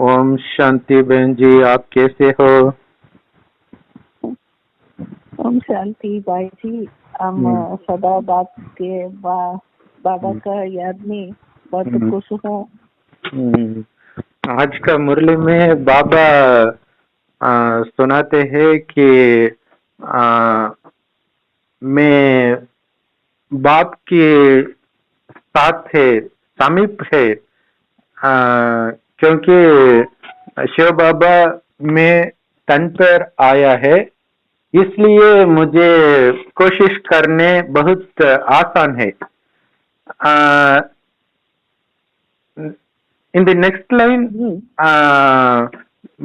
ओम शांति बहन जी, आप कैसे हो? ओम शांति भाई जी। हम सदा बात के बाबा का याद में बहुत खुश हूँ। आज का मुरली में बाबा सुनाते हैं कि मैं बाप के साथ है, समीप है, क्योंकि शिव बाबा में तन पर आया है, इसलिए मुझे कोशिश करने बहुत आसान है। इन द नेक्स्ट लाइन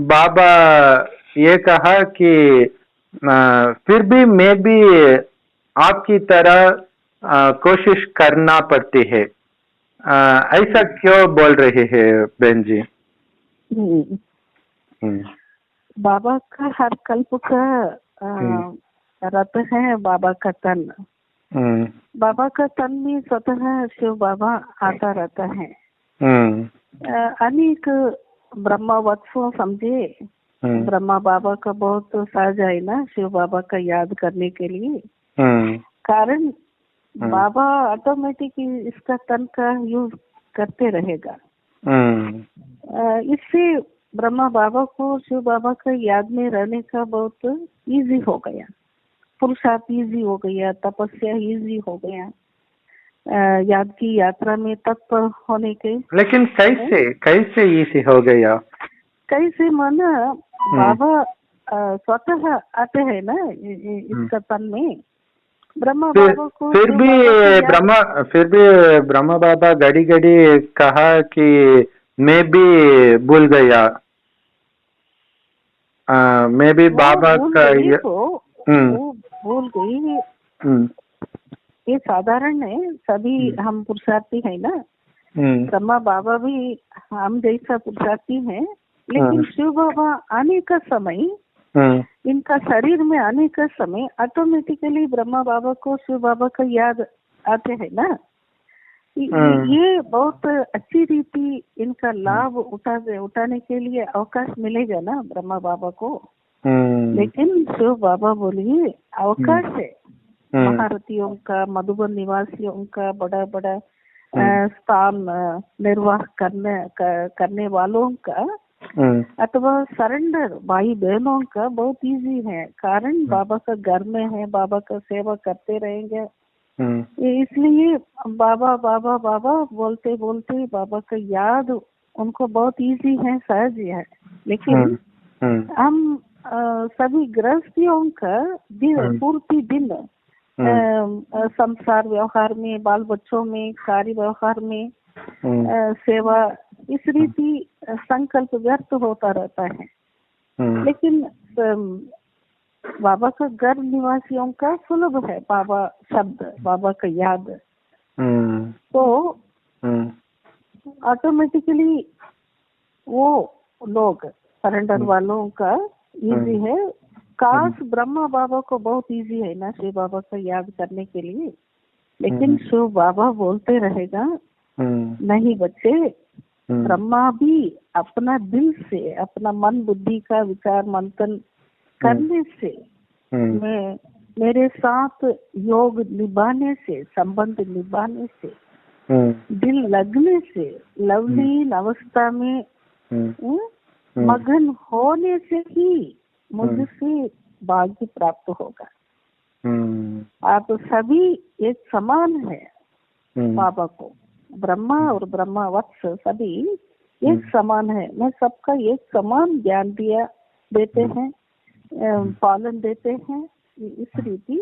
बाबा ये कहा कि फिर भी मैं भी आपकी तरह कोशिश करना पड़ती है। ऐसा क्यों बोल रहे हैं बहन जी? बाबा का हर कल्प का रथ है बाबा का तन। बाबा का तन में स्वतः शिव बाबा आता रहता है। अनेक ब्रह्मा वत्सों समझे ब्रह्मा बाबा का बहुत सहज है ना शिव बाबा का याद करने के लिए। कारण बाबा ऑटोमेटिक इसका तन का यूज करते रहेगा। इससे ब्रह्मा बाबा को शिव बाबा का याद में रहने का बहुत इजी हो गया, पुरुषार्थ इजी हो गया, तपस्या इजी हो गया, याद की यात्रा में तत्पर होने के। लेकिन कैसे इजी हो गया? कैसे माना बाबा स्वतः आते हैं ना इसका तन में। ब्रह्मा बाबा को फिर भी ब्रह्मा बाबा घड़ी घड़ी कहा कि मैं भी भूल गया, मैं भी बाबा का वो भूल गई। ये साधारण है, सभी हम पुरुषार्थी है ना। ब्रह्मा बाबा भी हम जैसा पुरुषार्थी है, लेकिन शिव बाबा आने का समय, इनका शरीर में आने का समय ऑटोमेटिकली ब्रह्मा बाबा को शिव बाबा का याद आते हैं ना। ये बहुत अच्छी रीति इनका लाभ उठाने के लिए अवकाश मिलेगा ना ब्रह्मा बाबा को। लेकिन शिव बाबा बोलिए अवकाश है महारथियों का, मधुबन निवासियों का, बड़ा बड़ा स्थान निर्वाह करने वालों का अथवा सरेंडर भाई बहनों का बहुत इजी है। कारण बाबा का घर में है, बाबा का सेवा करते रहेंगे। इसलिए बाबा बाबा बाबा बोलते बोलते बाबा का याद उनको बहुत इजी है, सहज है। लेकिन हम सभी गृहस्थियों का पूर्ति दिन संसार व्यवहार में, बाल बच्चों में, कार्य व्यवहार में, सेवा, इस रीति संकल्प व्यर्थ होता रहता है। लेकिन बाबा का घर निवासियों का सुलभ है बाबा शब्द, बाबा का याद। तो ऑटोमेटिकली वो लोग सरेंडर वालों का इजी है। काश ब्रह्मा बाबा को बहुत इजी है ना शिव बाबा का याद करने के लिए। लेकिन शिव बाबा बोलते रहेगा नहीं बच्चे, ब्रह्मा भी अपना दिल से, अपना मन बुद्धि का विचार मंथन करने से, मेरे साथ योग निभाने से, संबंध निभाने से, दिल लगने से, लवलीन अवस्था में मगन होने से ही मुझसे भाग्य प्राप्त होगा। आप सभी एक समान है बाबा को, ब्रह्मा और ब्रह्मा वत्स सभी एक समान है। मैं सबका एक समान ज्ञान देते हैं, पालन देते हैं। इस रीति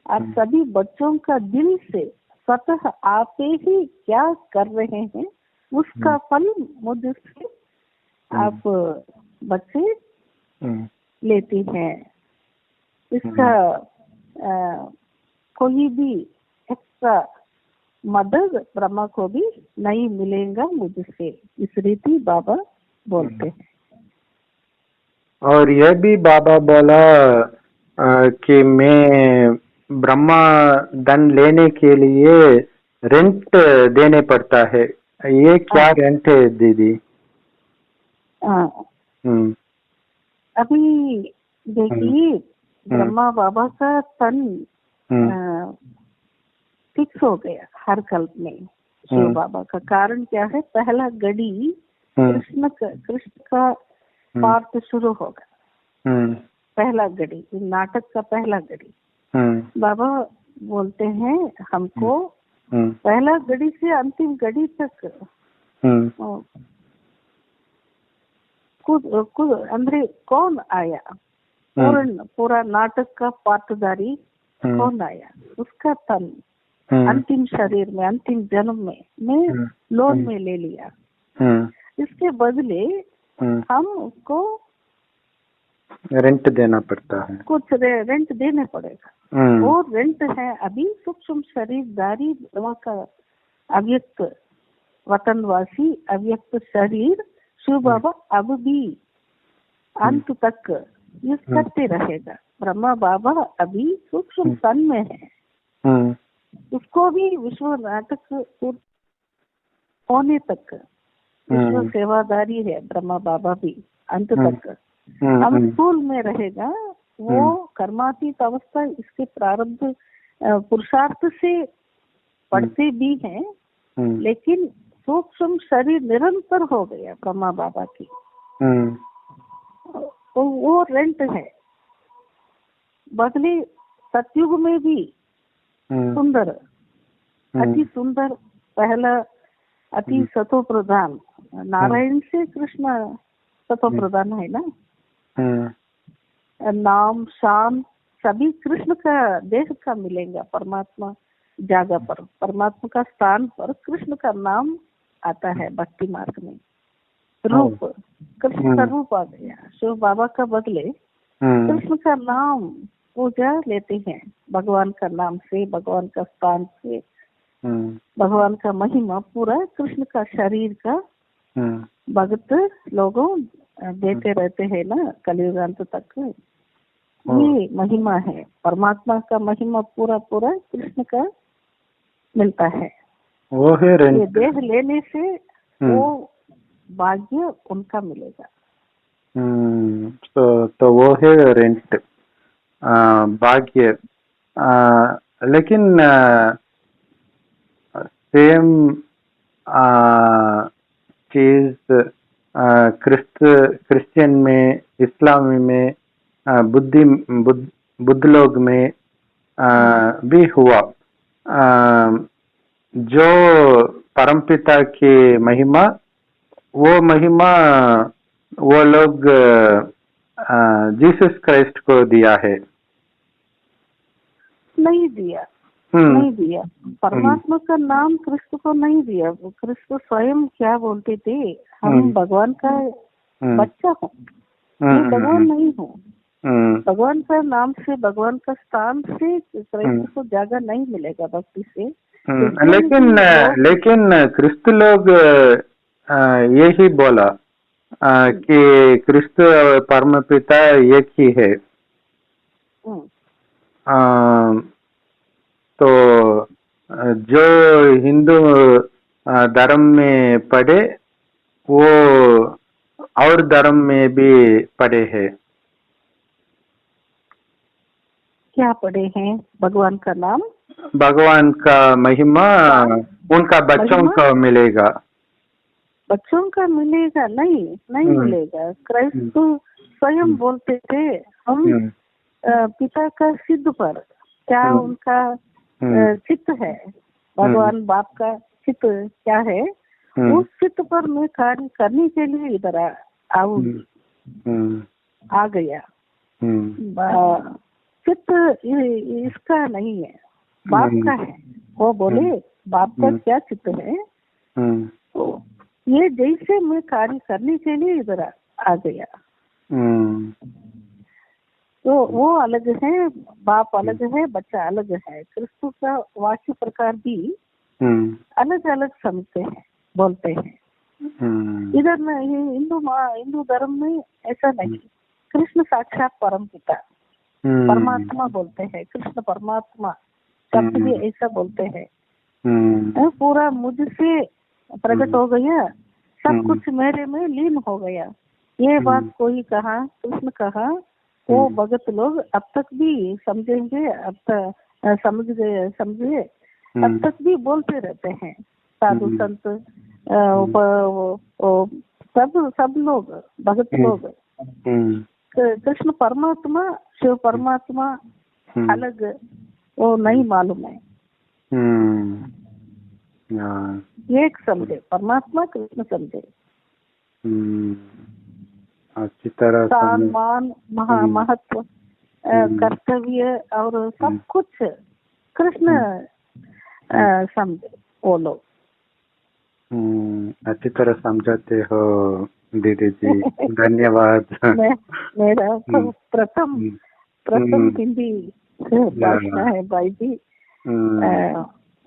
आप सभी बच्चों का दिल से स्वतः आप ही क्या कर रहे हैं उसका फल मुझसे आप बच्चे लेते हैं। इसका कोई भी एक्स्ट्रा मदद ब्रह्मा को भी नहीं मिलेगा मुझसे, इस रीति बाबा बोलते हैं। और यह भी बाबा बोला कि मैं ब्रह्मा धन लेने के लिए रेंट देने पड़ता है। ये क्या रेंट है दीदी? हाँ, अभी देखिए ब्रह्मा बाबा का तन फिक्स हो गया हर कल्प में शिव बाबा का। कारण क्या है? पहला गड़ी कृष्ण का पार्ट शुरू होगा। पहला गड़ी, नाटक का पहला गड़ी। बाबा बोलते हैं हमको पहला गड़ी से अंतिम गड़ी तक अंदर कौन आया, पूरा नाटक का पात्रधारी कौन आया, उसका तन अंतिम शरीर में, अंतिम जन्म में लोन में ले लिया। इसके बदले हम उसको रेंट देना पड़ता है, कुछ रेंट देने पड़ेगा। वो रेंट है अभी सूक्ष्म शरीरधारी का अव्यक्त वतनवासी अव्यक्त शरीर शिव बाबा अब भी अंत तक यूज करते रहेगा। ब्रह्मा बाबा अभी सूक्ष्म सन में है, उसको भी विश्व नाटक होने तक विश्व सेवादारी है ब्रह्मा बाबा भी अंत तक। हम स्थूल में रहेगा, वो कर्मातीत अवस्था इसके प्रारब्ध पुरुषार्थ से पढ़ते भी हैं, लेकिन सूक्ष्म शरीर निरंतर हो गया ब्रह्मा बाबा की, तो वो रेंट है। बदले सतयुग में भी सुंदर, अति सुंदर, पहला अति सतो प्रधान, नारायण से कृष्ण सतो प्रधान है ना, नाम शान सभी कृष्ण का देह का मिलेगा। परमात्मा जागा पर, परमात्मा का स्थान पर कृष्ण का नाम आता है भक्ति मार्ग में। रूप, कृष्ण का रूप आ गया। शिव बाबा का बदले कृष्ण का नाम पूजा लेते हैं, भगवान का नाम से, भगवान का स्थान से, भगवान का महिमा पूरा कृष्ण का शरीर का भगत लोगों देते रहते हैं ना कलियुगांत तक। ये महिमा है, परमात्मा का महिमा पूरा पूरा कृष्ण का मिलता है। वो है रेंट। ये देह लेने से वो भाग्य उनका मिलेगा। तो वो है रेंट, भाग्य। लेकिन सेम चीज क्रिश्चियन में, इस्लामी में, बुद्ध लोग में भी हुआ। जो परमपिता की महिमा, वो महिमा वो लोग जीसस क्राइस्ट को दिया है। नहीं दिया, नहीं दिया। परमात्मा का नाम कृष्ण को नहीं दिया। कृष्ण स्वयं क्या बोलते थे, हम भगवान का बच्चा हूँ, मैं भगवान नहीं हूँ। भगवान का नाम से, भगवान का स्थान से कृष्ण को जागा नहीं मिलेगा भक्ति से। लेकिन क्रिस्त लोग यही बोला कि क्रिस्त परमपिता एक ही है। तो जो हिंदू धर्म में पढ़े वो और धर्म में भी पढ़े हैं। क्या पढ़े हैं? भगवान का नाम, भगवान का महिमा उनका बच्चों को मिलेगा। बच्चों का मिलेगा? नहीं मिलेगा। क्राइस्ट तो स्वयं बोलते थे हम पिता का सिद्ध पर, क्या उनका चित्त है, भगवान बाप का चित्त क्या है, उस चित्त पर मैं कार्य करने के लिए इधर आ गया। चित्त इसका नहीं है, बाप का है। वो बोले बाप का क्या चित्त है, तो ये जैसे मैं कार्य करने के लिए इधर आ गया। तो वो अलग है, बाप अलग है, बच्चा अलग है। क्रिस्तु का वाक्य प्रकार भी अलग अलग समझते हैं, बोलते हैं। इधर हिंदू धर्म में ऐसा नहीं। कृष्ण साक्षात परम पिता परमात्मा बोलते हैं, कृष्ण परमात्मा शब्द भी ऐसा बोलते हैं। पूरा मुझसे प्रकट हो गया, सब कुछ मेरे में लीन हो गया। ये बात कोई कहा, कृष्ण कहा, वो भगत लोग अब तक भी समझेंगे, अब तक समझ गए, समझे, अब तक भी बोलते रहते हैं। साधु संत सब लोग, भगत लोग, कृष्ण परमात्मा, शिव परमात्मा अलग वो नहीं मालूम है। एक समझे, परमात्मा कृष्ण समझे। अच्छी तरह स्थान, मान, महत्व, कर्तव्य और सब कुछ कृष्ण समझे वो लोग। अच्छी तरह समझाते हो दीदी जी, धन्यवाद। मेरा प्रथम हिंदी भाषा है भाई जी।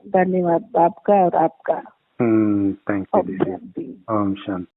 धन्यवाद आपका और आपका। थैंक यू दीदी। ओम शांति।